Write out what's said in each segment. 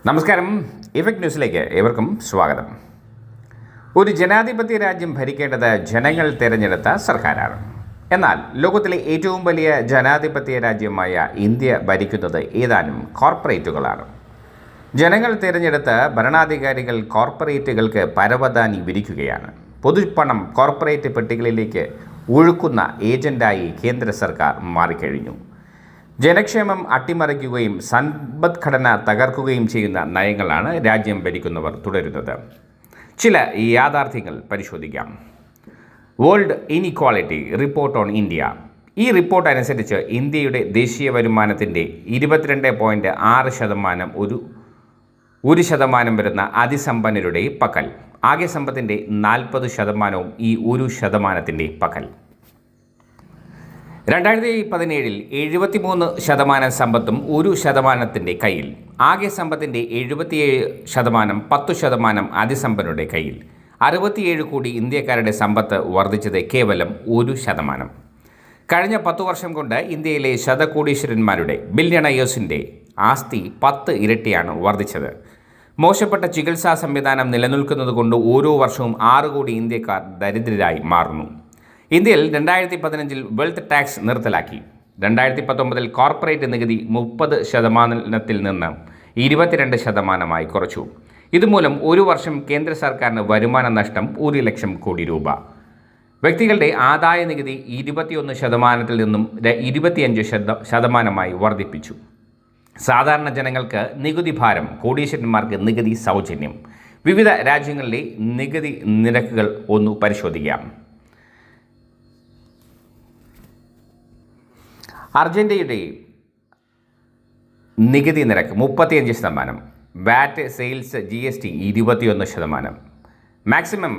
നമസ്കാരം. ഇഫക്ട് ന്യൂസിലേക്ക് ഏവർക്കും സ്വാഗതം. ഒരു ജനാധിപത്യ രാജ്യം ഭരിക്കേണ്ടത് ജനങ്ങൾ തിരഞ്ഞെടുത്ത സർക്കാരാണ്. എന്നാൽ ലോകത്തിലെ ഏറ്റവും വലിയ ജനാധിപത്യ രാജ്യമായ ഇന്ത്യ ഭരിക്കുന്നത് ഏതാനും കോർപ്പറേറ്റുകളാണ്. ജനങ്ങൾ തിരഞ്ഞെടുത്ത ഭരണാധികാരികൾ കോർപ്പറേറ്റുകൾക്ക് പരവതാനി വിരിക്കുകയാണ്. പൊതുപണം കോർപ്പറേറ്റ് പെട്ടികളിലേക്ക് ഒഴുക്കുന്ന ഏജന്റായി കേന്ദ്ര സർക്കാർ മാറിക്കഴിഞ്ഞു. ജനക്ഷേമം അട്ടിമറിക്കുകയും സമ്പദ്ഘടന തകർക്കുകയും ചെയ്യുന്ന നയങ്ങളാണ് രാജ്യം ഭരിക്കുന്നവർ തുടരുന്നത്. ചില യാഥാർത്ഥ്യങ്ങൾ പരിശോധിക്കാം. World inequality report on India. ഈ റിപ്പോർട്ട് അനുസരിച്ച് ഇന്ത്യയുടെ ദേശീയ വരുമാനത്തിൻ്റെ 22.6% ഒരു ശതമാനം വരുന്ന അതിസമ്പന്നരുടെ പക്കൽ. ആകെ സമ്പത്തിൻ്റെ 40% ഈ 1% പക്കൽ. 2017 73% സമ്പത്തും 1% കയ്യിൽ. ആകെ സമ്പത്തിൻ്റെ 77% 10% അതിസമ്പന്നരുടെ കയ്യിൽ. 67 കോടി ഇന്ത്യക്കാരുടെ സമ്പത്ത് വർദ്ധിച്ചത് കേവലം 1%. കഴിഞ്ഞ 10 വർഷം കൊണ്ട് ഇന്ത്യയിലെ ശതകോടീശ്വരന്മാരുടെ ബില്യണയേഴ്സിൻ്റെ ആസ്തി 10 ഇരട്ടിയാണ് വർദ്ധിച്ചത്. മോശപ്പെട്ട ചികിത്സാ സംവിധാനം നിലനിൽക്കുന്നതുകൊണ്ട് ഓരോ വർഷവും 6 കോടി ഇന്ത്യക്കാർ ദരിദ്രരായി മാറുന്നു. ഇന്ത്യയിൽ 2015 വെൽത്ത് ടാക്സ് നിർത്തലാക്കി. 2019 കോർപ്പറേറ്റ് നികുതി 30% നിന്ന് 22% കുറച്ചു. ഇതുമൂലം ഒരു വർഷം കേന്ദ്ര സർക്കാരിന് വരുമാന നഷ്ടം 1 ലക്ഷം കോടി രൂപ. വ്യക്തികളുടെ ആദായ നികുതി 21% നിന്നും 25% വർദ്ധിപ്പിച്ചു. സാധാരണ ജനങ്ങൾക്ക് നികുതി ഭാരം, കോടീശ്വരന്മാർക്ക് നികുതി സൗജന്യം. വിവിധ രാജ്യങ്ങളിലെ നികുതി നിരക്കുകൾ ഒന്ന് പരിശോധിക്കാം. അർജന്റീനയുടെ നികുതി നിരക്ക് 35%, VAT, sales, GST 21%, maximum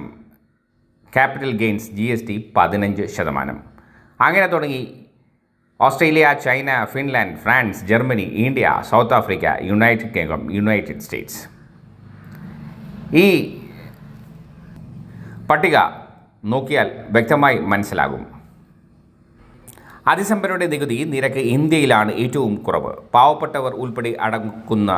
capital gains GST 15%. അങ്ങനെ തുടങ്ങി Australia, China, Finland, France, Germany, India, South Africa, United Kingdom, United States. ഈ പട്ടിക നോക്കിയാൽ വ്യക്തമായി മനസ്സിലാകും. അതിസമ്പന്നരുടെ നികുതി നിരക്ക് ഇന്ത്യയിലാണ് ഏറ്റവും കുറവ്. പാവപ്പെട്ടവർ ഉൾപ്പെടെ അടങ്ങുന്ന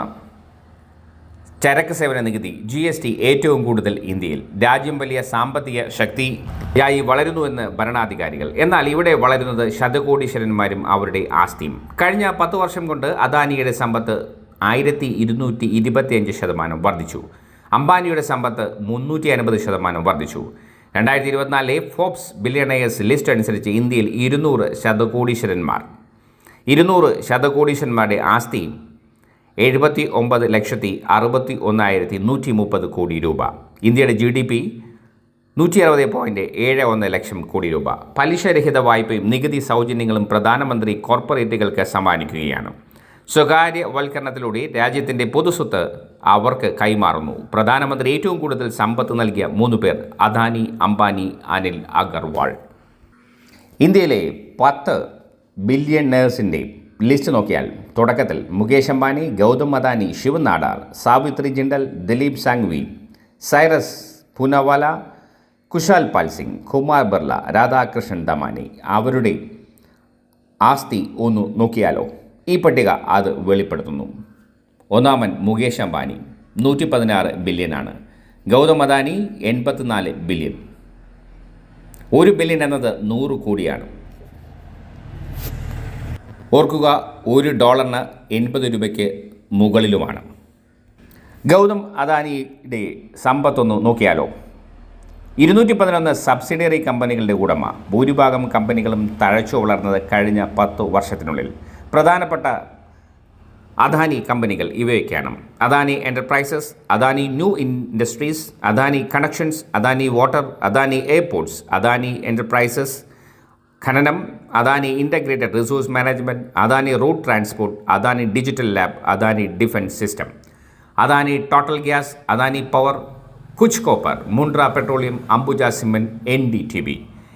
ചരക്ക് സേവന നികുതി GST ഏറ്റവും കൂടുതൽ ഇന്ത്യയിൽ. രാജ്യം വലിയ സാമ്പത്തിക ശക്തിയായി വളരുന്നുവെന്ന് ഭരണാധികാരികൾ. എന്നാൽ ഇവിടെ വളരുന്നത് ശതകോടീശ്വരന്മാരും അവരുടെ ആസ്തിയും. കഴിഞ്ഞ 10 വർഷം കൊണ്ട് അദാനിയുടെ സമ്പത്ത് 1225% വർദ്ധിച്ചു. അംബാനിയുടെ സമ്പത്ത് 350% വർദ്ധിച്ചു. 2024 ഫോബ്സ് ബില്യണയേഴ്സ് ലിസ്റ്റ് അനുസരിച്ച് ഇന്ത്യയിൽ 200 ശതകോടീശ്വരന്മാരുടെ ആസ്തി 79,61,130 കോടി രൂപ. ഇന്ത്യയുടെ GDP 160.71 ലക്ഷം കോടി രൂപ. പലിശരഹിത വായ്പയും നികുതി സൗജന്യങ്ങളും പ്രധാനമന്ത്രി കോർപ്പറേറ്റുകൾക്ക് സമ്മാനിക്കുകയാണ്. സ്വകാര്യവൽക്കരണത്തിലൂടെ രാജ്യത്തിൻ്റെ പൊതുസ്വത്ത് അവർക്ക് കൈമാറുന്നു. പ്രധാനമന്ത്രി ഏറ്റവും കൂടുതൽ സമ്പത്ത് നൽകിയ 3 പേർ: അദാനി, അംബാനി, അനിൽ അഗർവാൾ. ഇന്ത്യയിലെ 10 ബില്യണേഴ്സിൻ്റെ ലിസ്റ്റ് നോക്കിയാൽ തുടക്കത്തിൽ മുകേഷ് അംബാനി, ഗൗതം അദാനി, ശിവ് നാടാർ, സാവിത്രി ജിണ്ടൽ, ദിലീപ് സാംഗ്വി, സൈറസ് പൂനവാല, കുശാൽ പാൽ സിംഗ്, കുമാർ ബിർള, രാധാകൃഷ്ണൻ ദമാനി. അവരുടെ ആസ്തി ഒന്ന് നോക്കിയാലോ? ഈ പട്ടിക അത് വെളിപ്പെടുത്തുന്നു. ഒന്നാമൻ മുകേഷ് അംബാനി 116 ബില്യനാണ്. ഗൗതം അദാനി 84 ബില്യൺ. 1 ബില്യൺ എന്നത് 100 കോടിയാണ്. ഓർക്കുക, $1 80 രൂപയ്ക്ക് മുകളിലുമാണ്. ഗൗതം അദാനിയുടെ സമ്പത്തൊന്ന് നോക്കിയാലോ? 211 സബ്സിഡിയറി കമ്പനികളുടെ ഉടമ. ഭൂരിഭാഗം കമ്പനികളും തഴച്ചു വളർന്നത് കഴിഞ്ഞ 10 വർഷത്തിനുള്ളിൽ. പ്രധാനപ്പെട്ട അദാനി കമ്പനികൾ ഇവയൊക്കെയാണ്: Adani enterprises, Adani new industries, Adani connections, Adani water, Adani airports, Adani enterprises ഖനനം, Adani integrated resource management, Adani road transport, Adani digital lab, Adani defence system, Adani total gas, Adani power, Kutch copper, Mundra petroleum, Ambuja cement, NDTV.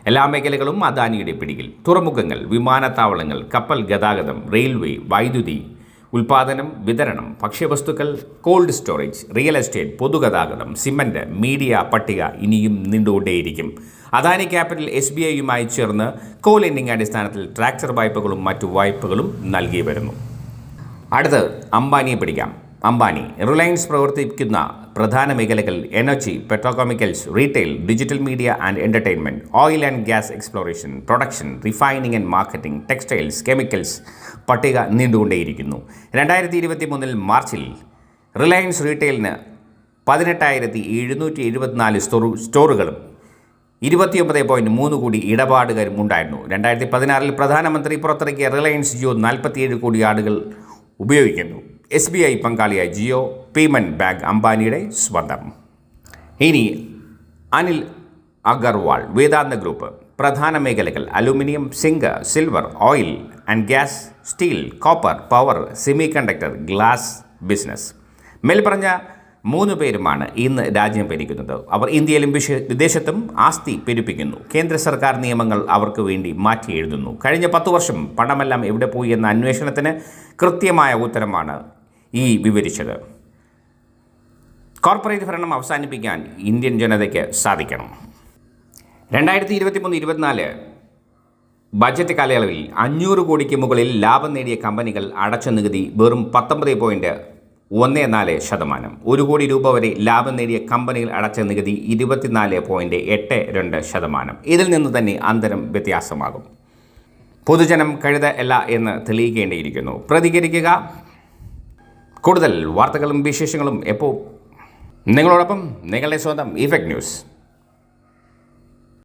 എല്ലാ മേഖലകളും അദാനിയുടെ പിടിയിൽ. തുറമുഖങ്ങൾ, വിമാനത്താവളങ്ങൾ, കപ്പൽ ഗതാഗതം, റെയിൽവേ, വൈദ്യുതി ഉൽപ്പാദനം, വിതരണം, ഭക്ഷ്യവസ്തുക്കൾ, കോൾഡ് സ്റ്റോറേജ്, റിയൽ എസ്റ്റേറ്റ്, പൊതുഗതാഗതം, സിമൻറ്റ്, മീഡിയ. പട്ടിക ഇനിയും നീണ്ടുകൊണ്ടേയിരിക്കും. അദാനി ക്യാപിറ്റൽ SBIയുമായി ചേർന്ന് കോ ലെൻഡിംഗ് അടിസ്ഥാനത്തിൽ ട്രാക്ടർ വായ്പകളും മറ്റു വായ്പകളും നൽകി വരുന്നു. അടുത്ത് അംബാനിയെ പിടിക്കാം. അംബാനി. റിലയൻസ് പ്രവർത്തിക്കുന്ന പ്രധാന മേഖലകൾ energy, petrochemicals, retail, digital media and entertainment, oil and gas exploration, production, refining and marketing, textiles, chemicals. പട്ടിക നീണ്ടുകൊണ്ടേയിരിക്കുന്നു. 2023 മാർച്ചിൽ റിലയൻസ് റീറ്റെയിലിന് 18,774 സ്റ്റോറുകളും 29.3 കോടി ഇടപാടുകാരും ഉണ്ടായിരുന്നു. 2016 പ്രധാനമന്ത്രി പുറത്തിറക്കിയ റിലയൻസ് ജിയോ 47 കോടി ആളുകൾ ഉപയോഗിക്കുന്നു. SBI പങ്കാളിയായ ജിയോ പേയ്മെൻറ്റ് ബാങ്ക് അംബാനിയുടെ സ്വന്തം. ഇനി അനിൽ അഗർവാൾ, വേദാന്ത ഗ്രൂപ്പ്. പ്രധാന മേഖലകൾ aluminium, zinc, silver, oil and gas, steel, copper, power, semiconductor, glass business. മേൽപ്പറഞ്ഞ 3 പേരുമാണ് ഇന്ന് രാജ്യം ഭരിക്കുന്നത്. അവർ ഇന്ത്യയിലും വിദേശത്തും ആസ്തി പെരുപ്പിക്കുന്നു. കേന്ദ്ര സർക്കാർ നിയമങ്ങൾ അവർക്ക് വേണ്ടി മാറ്റി എഴുതുന്നു. കഴിഞ്ഞ 10 വർഷം പണമെല്ലാം എവിടെ പോയി എന്ന അന്വേഷണത്തിന് കൃത്യമായ ഉത്തരമാണ് ഈ വിവരിച്ചത്. കോർപ്പറേറ്റ് ഭരണം അവസാനിപ്പിക്കാൻ ഇന്ത്യൻ ജനതയ്ക്ക് സാധിക്കണം. 2023-24 ബജറ്റ് കാലയളവിൽ 500 കോടിക്ക് മുകളിൽ ലാഭം നേടിയ കമ്പനികൾ അടച്ച നികുതി വെറും 19.14%. 1 കോടി രൂപ വരെ ലാഭം നേടിയ കമ്പനികൾ അടച്ച നികുതി 24.82%. ഇതിൽ നിന്ന് തന്നെ അന്തരം വ്യത്യാസമാകും. പൊതുജനം കഴുത അല്ല എന്ന് തെളിയിക്കേണ്ടിയിരിക്കുന്നു. പ്രതികരിക്കുക. കൂടുതൽ വാർത്തകളും വിശേഷങ്ങളും എപ്പോൾ നിങ്ങളോടൊപ്പം നിങ്ങളുടെ സ്വന്തം ഇഫക്റ്റ് ന്യൂസ്.